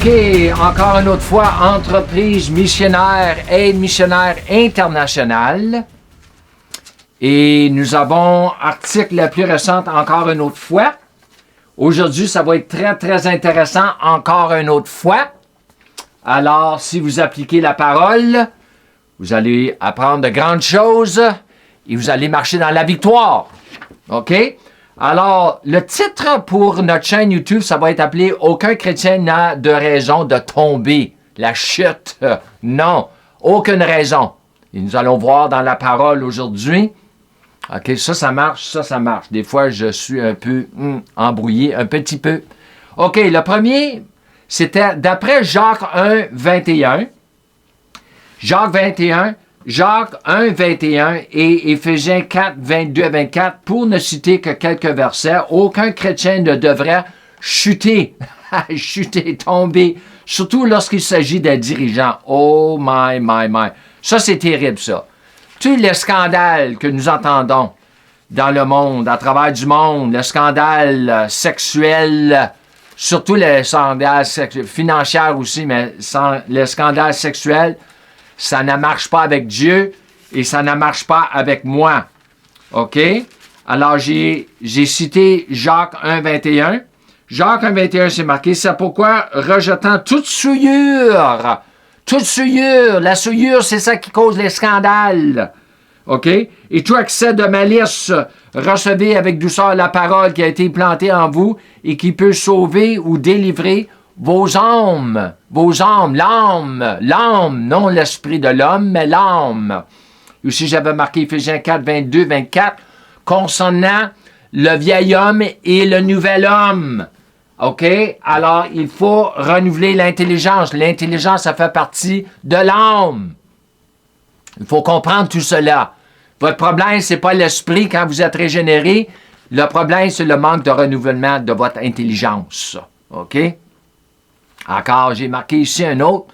OK, encore une autre fois, entreprise missionnaire, aide missionnaire internationale. Et nous avons article la plus récente encore une autre fois. Aujourd'hui, ça va être très, très intéressant encore une autre fois. Alors, si vous appliquez la parole, vous allez apprendre de grandes choses et vous allez marcher dans la victoire. OK? Alors, le titre pour notre chaîne YouTube, ça va être appelé « Aucun chrétien n'a de raison de tomber ». La chute. Non, aucune raison. Et nous allons voir dans la parole aujourd'hui. OK, ça marche, ça marche. Des fois, je suis un peu embrouillé, un petit peu. OK, le premier, c'était d'après Jacques 1, 21. Jacques 1, 21 et Éphésiens 4, 22 à 24, pour ne citer que quelques versets, aucun chrétien ne devrait chuter, tomber, surtout lorsqu'il s'agit d'un dirigeant. Oh my. Ça, c'est terrible, ça. Tous les scandales que nous entendons dans le monde, à travers du monde, le scandale sexuel, surtout les scandales financiers aussi, mais les scandales sexuels, ça ne marche pas avec Dieu et ça ne marche pas avec moi. OK? Alors, j'ai cité Jacques 1, 21. Jacques 1, 21, c'est marqué, c'est pourquoi, rejetant toute souillure, la souillure, c'est ça qui cause les scandales. OK? Et tout accès de malice, recevez avec douceur la parole qui a été plantée en vous et qui peut sauver ou délivrer vos âmes, l'âme, non l'esprit de l'homme, mais l'âme. Aussi, j'avais marqué Éphésiens 4, 22, 24, concernant le vieil homme et le nouvel homme. OK? Alors, il faut renouveler l'intelligence. L'intelligence, ça fait partie de l'âme. Il faut comprendre tout cela. Votre problème, ce n'est pas l'esprit quand vous êtes régénéré. Le problème, c'est le manque de renouvellement de votre intelligence. OK? Encore, j'ai marqué ici un autre.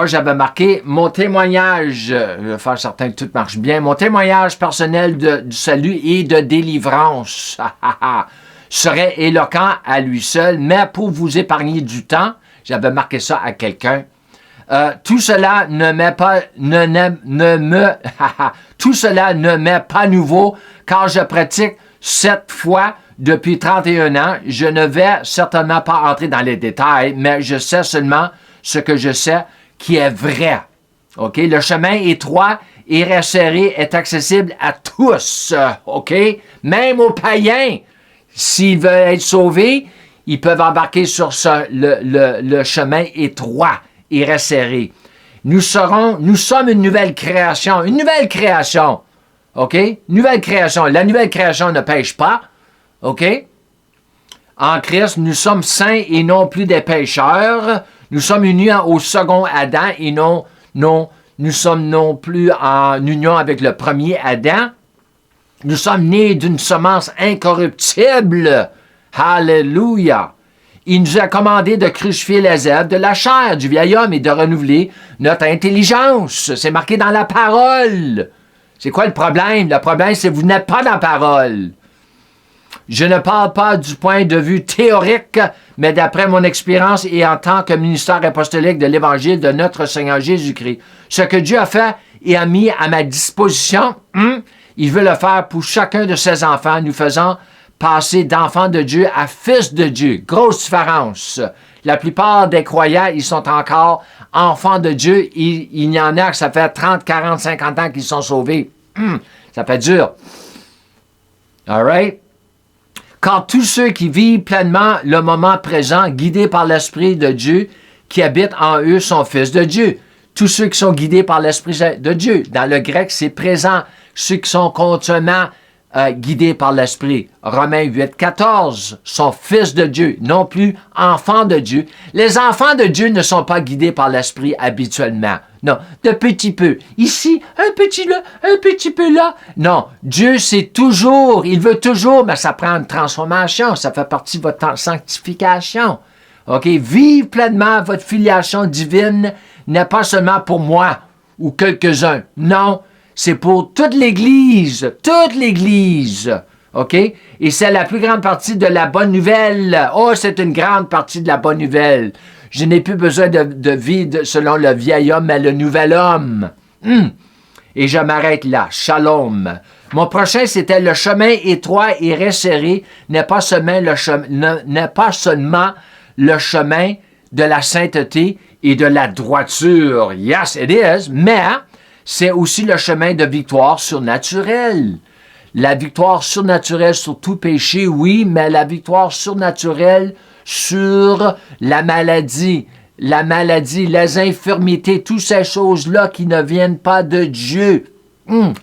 J'avais marqué mon témoignage, je vais faire certain que tout marche bien, mon témoignage personnel du salut et de délivrance serait éloquent à lui seul, mais pour vous épargner du temps, j'avais marqué ça à quelqu'un. Tout cela tout cela ne m'est pas nouveau, car je pratique 7 fois depuis 31 ans. Je ne vais certainement pas entrer dans les détails, mais je sais seulement ce que je sais qui est vrai. OK? Le chemin étroit et resserré est accessible à tous. OK? Même aux païens. S'ils veulent être sauvés, ils peuvent embarquer sur le chemin étroit et resserré. Nous sommes une nouvelle création. Une nouvelle création. OK? Nouvelle création. La nouvelle création ne pêche pas. OK? En Christ, nous sommes saints et non plus des pécheurs. Nous sommes unis au second Adam et nous sommes non plus en union avec le premier Adam. Nous sommes nés d'une semence incorruptible. Alléluia! Il nous a commandé de crucifier les œuvres de la chair du vieil homme et de renouveler notre intelligence. C'est marqué dans la parole. C'est quoi le problème? Le problème, c'est que vous n'êtes pas dans la parole. Je ne parle pas du point de vue théorique, mais d'après mon expérience et en tant que ministère apostolique de l'Évangile de notre Seigneur Jésus-Christ. Ce que Dieu a fait et a mis à ma disposition, il veut le faire pour chacun de ses enfants, nous faisant passer d'enfants de Dieu à fils de Dieu. Grosse différence. La plupart des croyants, ils sont encore enfants de Dieu. Il y en a que ça fait 30, 40, 50 ans qu'ils sont sauvés. Ça fait dur. All right? Car tous ceux qui vivent pleinement le moment présent, guidés par l'Esprit de Dieu qui habite en eux, sont fils de Dieu. Tous ceux qui sont guidés par l'Esprit de Dieu. Dans le grec, c'est présent. Ceux qui sont continuellement guidés par l'Esprit. Romains 8, 14 sont fils de Dieu, non plus enfants de Dieu. Les enfants de Dieu ne sont pas guidés par l'Esprit habituellement. Non, de petit peu. Ici, un petit là, un petit peu là. Non, Dieu, c'est toujours, il veut toujours, mais ça prend une transformation. Ça fait partie de votre sanctification. OK? Vivre pleinement votre filiation divine n'est pas seulement pour moi ou quelques-uns. Non, c'est pour toute l'Église. Toute l'Église. OK? Et c'est la plus grande partie de la bonne nouvelle. Oh, c'est une grande partie de la bonne nouvelle. Je n'ai plus besoin de vivre selon le vieil homme, mais le nouvel homme. Et je m'arrête là. Shalom. Mon prochain, c'était le chemin étroit et resserré n'est pas seulement le chemin de la sainteté et de la droiture. Yes, it is. Mais c'est aussi le chemin de victoire surnaturelle. La victoire surnaturelle sur tout péché, oui, mais la victoire surnaturelle sur la maladie, les infirmités, toutes ces choses-là qui ne viennent pas de Dieu.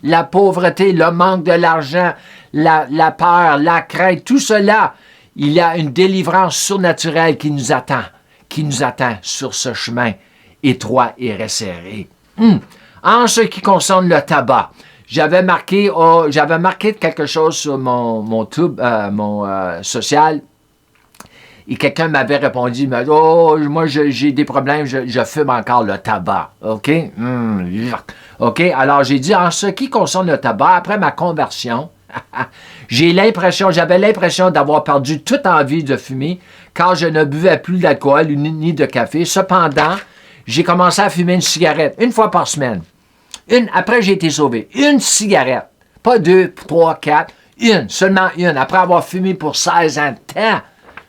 La pauvreté, le manque de l'argent, la peur, la crainte, tout cela, il y a une délivrance surnaturelle qui nous attend sur ce chemin étroit et resserré. En ce qui concerne le tabac, j'avais marqué quelque chose sur mon tube, social. Et quelqu'un m'avait répondu, il m'a dit, moi j'ai des problèmes, je fume encore le tabac. OK? OK? Alors j'ai dit, en ce qui concerne le tabac, après ma conversion, j'avais l'impression d'avoir perdu toute envie de fumer car je ne buvais plus d'alcool ni de café. Cependant, j'ai commencé à fumer une cigarette une fois par semaine. Après, j'ai été sauvé. Une cigarette. Pas 2, 3, 4. Seulement une. Après avoir fumé pour 16 ans de temps.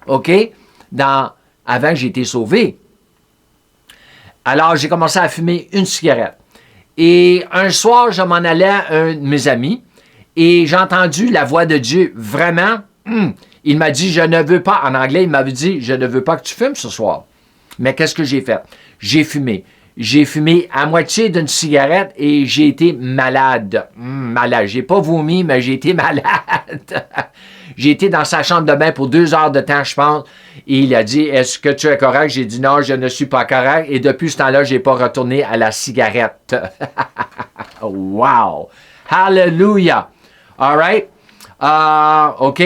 OK? Avant que j'ai été sauvé. Alors, j'ai commencé à fumer une cigarette. Et un soir, je m'en allais à un de mes amis et j'ai entendu la voix de Dieu. Vraiment, il m'a dit, je ne veux pas, en anglais, il m'avait dit, je ne veux pas que tu fumes ce soir. Mais qu'est-ce que j'ai fait? J'ai fumé. J'ai fumé à moitié d'une cigarette et j'ai été malade. Malade. J'ai pas vomi, mais j'ai été malade. J'ai été dans sa chambre de bain pour 2 heures de temps, je pense. Et il a dit, est-ce que tu es correct? J'ai dit, non, je ne suis pas correct. Et depuis ce temps-là, je n'ai pas retourné à la cigarette. Wow! Hallelujah! All right? OK?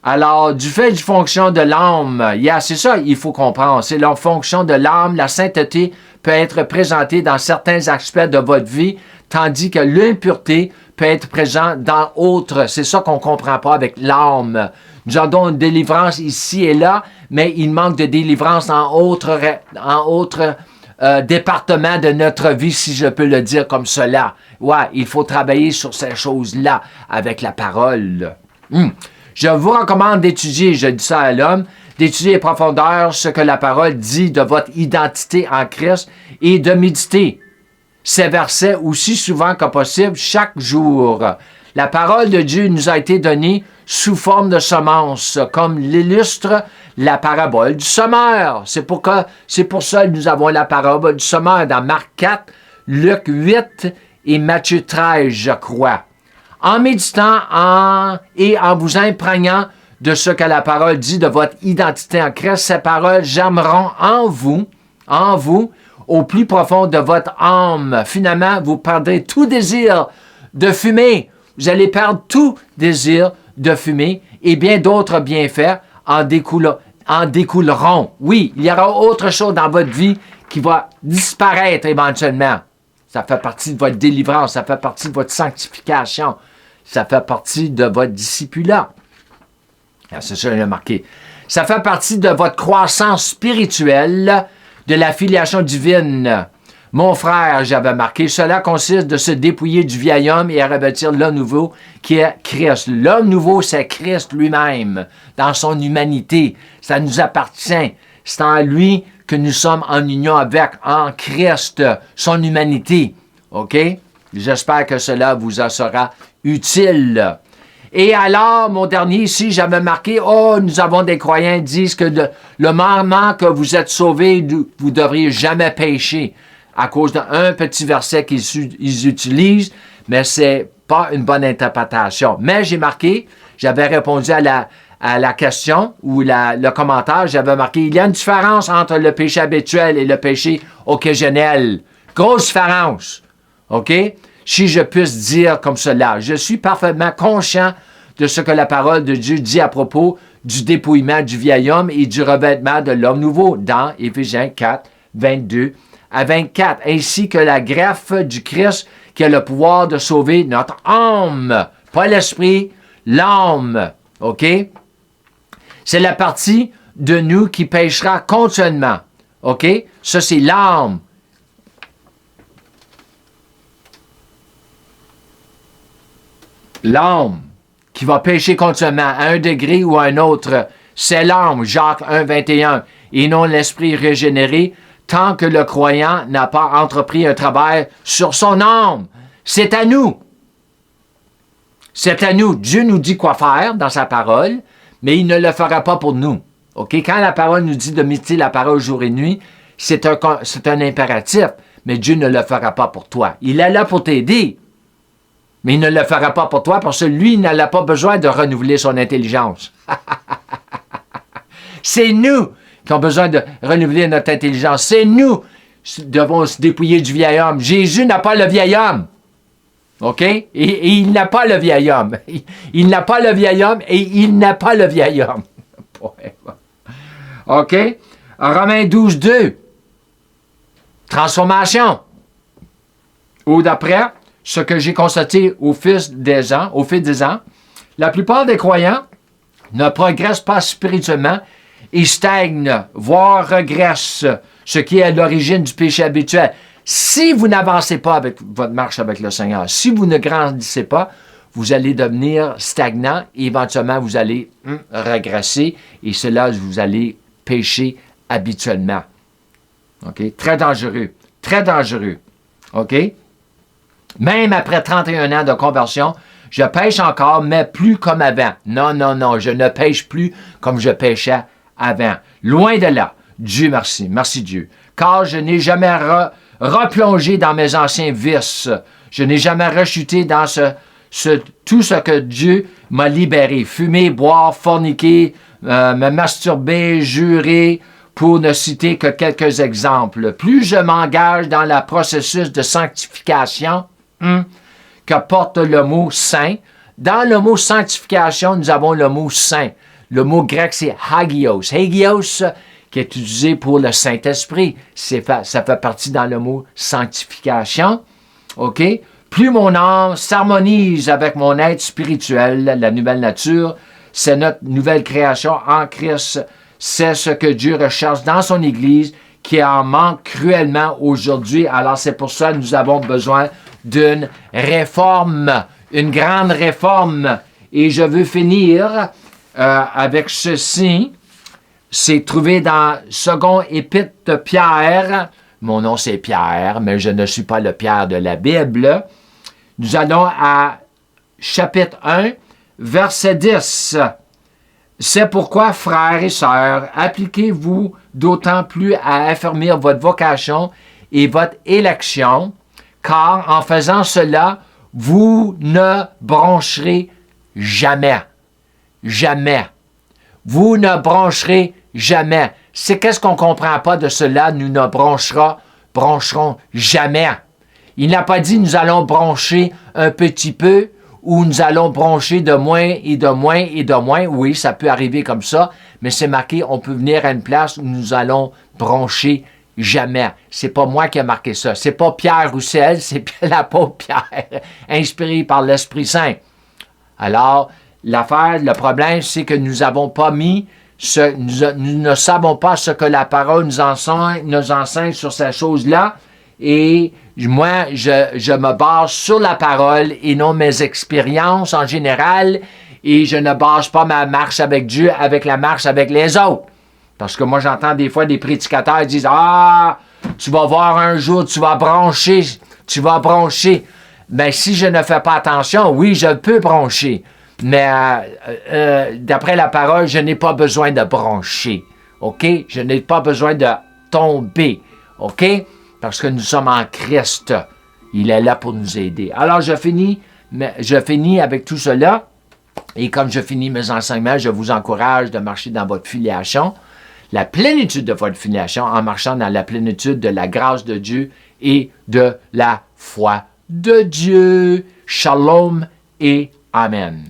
Alors, du fait du fonction de l'âme, c'est ça, il faut comprendre. C'est la fonction de l'âme, la sainteté peut être présentée dans certains aspects de votre vie, tandis que l'impureté peut être présente dans d'autres. C'est ça qu'on ne comprend pas avec l'âme. Nous avons une délivrance ici et là, mais il manque de délivrance en autres départements de notre vie, si je peux le dire comme cela. Ouais, il faut travailler sur ces choses-là avec la parole. Je vous recommande d'étudier, je dis ça à l'homme, d'étudier en profondeur ce que la parole dit de votre identité en Christ et de méditer ces versets aussi souvent que possible chaque jour. La parole de Dieu nous a été donnée sous forme de semence, comme l'illustre la parabole du semeur. C'est pour ça que nous avons la parabole du semeur dans Marc 4, Luc 8 et Matthieu 13, je crois. En méditant et en vous imprégnant de ce que la parole dit de votre identité en Christ, ces paroles germeront en vous, au plus profond de votre âme. Finalement, vous perdrez tout désir de fumer. Vous allez perdre tout désir de fumer et bien d'autres bienfaits en découleront. Oui, il y aura autre chose dans votre vie qui va disparaître éventuellement. Ça fait partie de votre délivrance, ça fait partie de votre sanctification, ça fait partie de votre discipulat. C'est ça, j'ai marqué. Ça fait partie de votre croissance spirituelle, de la filiation divine. Mon frère, j'avais marqué, cela consiste de se dépouiller du vieil homme et à revêtir l'homme nouveau qui est Christ. L'homme nouveau, c'est Christ lui-même, dans son humanité. Ça nous appartient. C'est en lui que nous sommes en union avec, en Christ, son humanité. OK? J'espère que cela vous en sera utile. Et alors, mon dernier ici, j'avais marqué, nous avons des croyants qui disent que le moment que vous êtes sauvés, vous ne devriez jamais pécher à cause d'un petit verset qu'ils utilisent, mais c'est pas une bonne interprétation. Mais j'ai marqué, j'avais répondu à la question ou le commentaire, j'avais marqué, il y a une différence entre le péché habituel et le péché occasionnel. Grosse différence. OK? Si je puisse dire comme cela, je suis parfaitement conscient de ce que la parole de Dieu dit à propos du dépouillement du vieil homme et du revêtement de l'homme nouveau dans Éphésiens 4, 22 à 24, ainsi que la greffe du Christ qui a le pouvoir de sauver notre âme, pas l'esprit, l'âme. OK? C'est la partie de nous qui péchera continuellement. OK? Ça, c'est l'âme. L'âme qui va pécher continuellement à un degré ou à un autre, c'est l'âme, Jacques 1, 21, et non l'esprit régénéré, tant que le croyant n'a pas entrepris un travail sur son âme. C'est à nous. C'est à nous. Dieu nous dit quoi faire dans sa parole, mais il ne le fera pas pour nous. OK? Quand la parole nous dit de méditer la parole jour et nuit, c'est un impératif, mais Dieu ne le fera pas pour toi. Il est là pour t'aider, mais il ne le fera pas pour toi parce que lui, il n'a pas besoin de renouveler son intelligence. C'est nous qui avons besoin de renouveler notre intelligence. C'est nous qui devons se dépouiller du vieil homme. Jésus n'a pas le vieil homme. OK? Et il n'a pas le vieil homme. Il n'a pas le vieil homme et il n'a pas le vieil homme. OK? Romains 12, 2. Transformation. Ou d'après ce que j'ai constaté au fil des ans, la plupart des croyants ne progressent pas spirituellement et stagnent, voire régressent, ce qui est à l'origine du péché habituel. Si vous n'avancez pas avec votre marche avec le Seigneur, si vous ne grandissez pas, vous allez devenir stagnant et éventuellement vous allez régresser et cela, vous allez pécher habituellement. OK? Très dangereux. Très dangereux. OK? Même après 31 ans de conversion, je pêche encore, mais plus comme avant. Non, non, non, je ne pêche plus comme je pêchais avant. Loin de là. Dieu merci. Merci Dieu. Car je n'ai jamais replongé dans mes anciens vices. Je n'ai jamais rechuté dans tout ce que Dieu m'a libéré. Fumer, boire, forniquer, me masturber, jurer, pour ne citer que quelques exemples. Plus je m'engage dans le processus de sanctification que porte le mot saint. Dans le mot sanctification, nous avons le mot saint. Le mot grec, c'est hagios. Hagios, qui est utilisé pour le Saint-Esprit. Ça fait partie dans le mot sanctification. OK? Plus mon âme s'harmonise avec mon être spirituel, la nouvelle nature, c'est notre nouvelle création en Christ. C'est ce que Dieu recherche dans son Église qui en manque cruellement aujourd'hui. Alors c'est pour ça que nous avons besoin d'une réforme, une grande réforme. Et je veux finir avec ceci. C'est trouvé dans second épître de Pierre. Mon nom c'est Pierre, mais je ne suis pas le Pierre de la Bible. Nous allons à chapitre 1, verset 10. C'est pourquoi, frères et sœurs, appliquez-vous d'autant plus à affermir votre vocation et votre élection, car en faisant cela, vous ne broncherez jamais. Jamais. Vous ne broncherez jamais. C'est qu'est-ce qu'on ne comprend pas de cela, nous ne broncherons jamais. Il n'a pas dit nous allons broncher un petit peu ou nous allons broncher de moins et de moins et de moins. Oui, ça peut arriver comme ça, mais c'est marqué, on peut venir à une place où nous allons broncher jamais. C'est pas moi qui ai marqué ça. C'est pas Pierre Roussel, c'est l'apôtre Pierre, inspiré par l'Esprit Saint. Alors, le problème, c'est que nous n'avons pas mis, nous ne savons pas ce que la parole nous enseigne sur ces choses-là. Et moi, je me base sur la parole et non mes expériences en général. Et je ne base pas ma marche avec Dieu avec la marche avec les autres. Parce que moi, j'entends des fois des prédicateurs qui disent « Ah, tu vas voir un jour, tu vas broncher. » Ben, si je ne fais pas attention, oui, je peux broncher. Mais d'après la parole, je n'ai pas besoin de broncher. OK? Je n'ai pas besoin de tomber. OK? Parce que nous sommes en Christ. Il est là pour nous aider. Alors, je finis avec tout cela. Et comme je finis mes enseignements, je vous encourage de marcher dans votre filiation, la plénitude de votre filiation, en marchant dans la plénitude de la grâce de Dieu et de la foi de Dieu. Shalom et Amen.